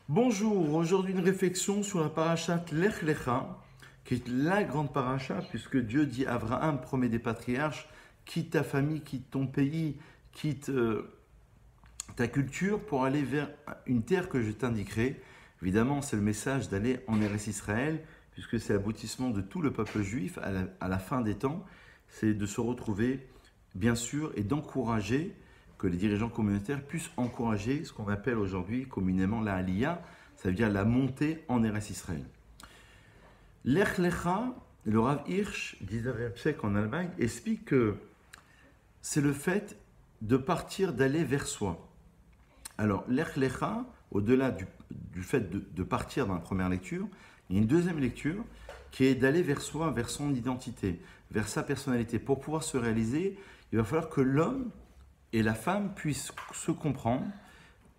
Bonjour, aujourd'hui une réflexion sur la parashat Lech Lecha, qui est la grande paracha, puisque Dieu dit à Abraham, promet des patriarches, quitte ta famille, quitte ton pays, quitte ta culture pour aller vers une terre que je t'indiquerai. Évidemment, c'est le message d'aller en Eretz Israël, puisque c'est l'aboutissement de tout le peuple juif à la fin des temps, c'est de se retrouver, bien sûr, et d'encourager que les dirigeants communautaires puissent encourager ce qu'on appelle aujourd'hui communément la Aliyah, ça veut dire la montée en Eretz Israël. Lech Lecha, le Rav Hirsch d'Israël en Allemagne, explique que c'est le fait de partir, d'aller vers soi. Alors, Lech Lecha, au-delà du fait de partir dans la première lecture, il y a une deuxième lecture qui est d'aller vers soi, vers son identité, vers sa personnalité. Pour pouvoir se réaliser, il va falloir que l'homme et la femme puissent se comprendre,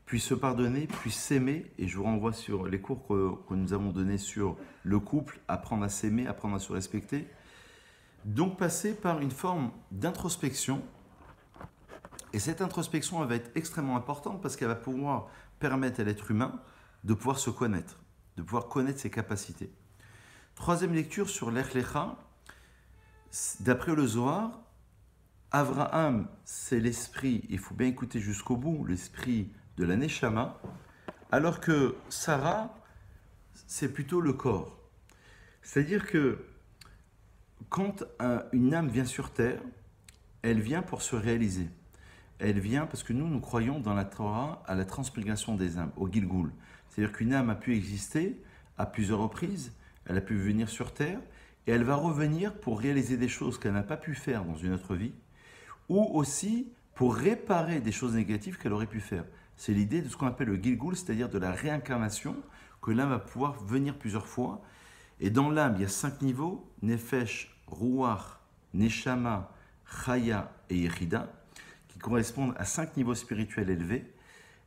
puissent se pardonner, puissent s'aimer. Et je vous renvoie sur les cours que nous avons donnés sur le couple, apprendre à s'aimer, apprendre à se respecter. Donc passer par une forme d'introspection. Et cette introspection, elle va être extrêmement importante parce qu'elle va pouvoir permettre à l'être humain de pouvoir se connaître, de pouvoir connaître ses capacités. Troisième lecture sur Lech Lecha. D'après le Zohar, Avraham, c'est l'esprit, il faut bien écouter jusqu'au bout, l'esprit de la Neshama, alors que Sarah, c'est plutôt le corps. C'est-à-dire que quand une âme vient sur terre, elle vient pour se réaliser. Elle vient parce que nous croyons dans la Torah à la transmigration des âmes, au Gilgul. C'est-à-dire qu'une âme a pu exister à plusieurs reprises, elle a pu venir sur terre, et elle va revenir pour réaliser des choses qu'elle n'a pas pu faire dans une autre vie, ou aussi pour réparer des choses négatives qu'elle aurait pu faire. C'est l'idée de ce qu'on appelle le Gilgul, c'est-à-dire de la réincarnation, que l'âme va pouvoir venir plusieurs fois. Et dans l'âme, il y a 5 niveaux, Nefesh, Ruach, Neshama, Chaya et Yechida, qui correspondent à 5 niveaux spirituels élevés.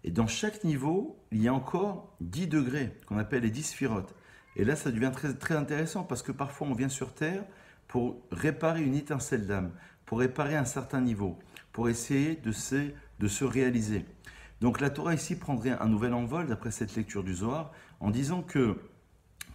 Et dans chaque niveau, il y a encore 10 degrés, qu'on appelle les 10 sphirotes. Et là, ça devient très, très intéressant, parce que parfois on vient sur Terre pour réparer une étincelle d'âme, pour réparer un certain niveau, pour essayer de se réaliser. Donc la Torah ici prendrait un nouvel envol d'après cette lecture du Zohar en disant que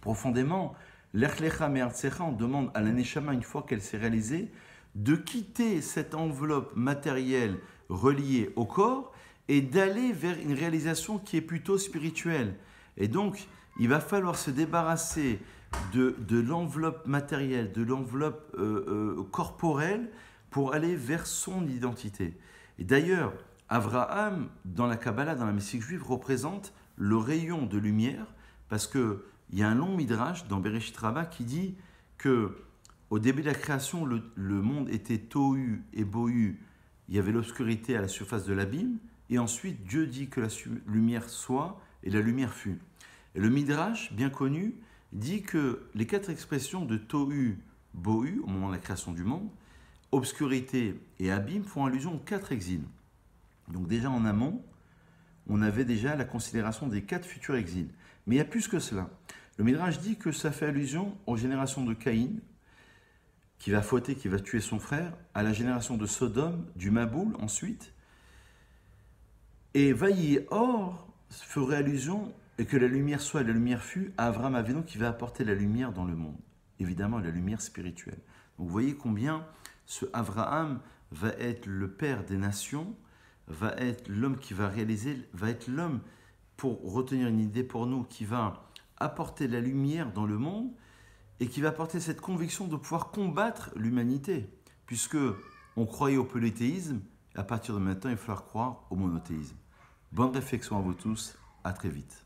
profondément, Lech Lecha Me'artsecha, on demande à la Neshama, une fois qu'elle s'est réalisée, de quitter cette enveloppe matérielle reliée au corps et d'aller vers une réalisation qui est plutôt spirituelle. Et donc, il va falloir se débarrasser de l'enveloppe matérielle, de l'enveloppe corporelle, pour aller vers son identité. Et d'ailleurs, Avraham, dans la Kabbalah, dans la mystique juive, représente le rayon de lumière, parce qu'il y a un long midrash dans Bereshit Rabbah qui dit que au début de la création, le monde était tohu et bohu, il y avait l'obscurité à la surface de l'abîme, et ensuite Dieu dit que la lumière soit, et la lumière fut. Et le midrash, bien connu, dit que les 4 expressions de tohu, bohu, au moment de la création du monde, obscurité et abîme font allusion aux 4 exils. Donc déjà en amont, on avait déjà la considération des 4 futurs exils. Mais il y a plus que cela. Le Midrash dit que ça fait allusion aux générations de Caïn, qui va fauter, qui va tuer son frère, à la génération de Sodome, du Maboul ensuite. Et Vayi Or ferait allusion, et que la lumière soit et la lumière fut, à Avraham Avinu qui va apporter la lumière dans le monde. Évidemment, la lumière spirituelle. Donc vous voyez combien ce Avraham va être le père des nations, va être l'homme qui va réaliser, va être l'homme, pour retenir une idée pour nous, qui va apporter la lumière dans le monde et qui va apporter cette conviction de pouvoir combattre l'humanité, puisque on croyait au polythéisme, à partir de maintenant, il va falloir croire au monothéisme. Bonne réflexion à vous tous, à très vite.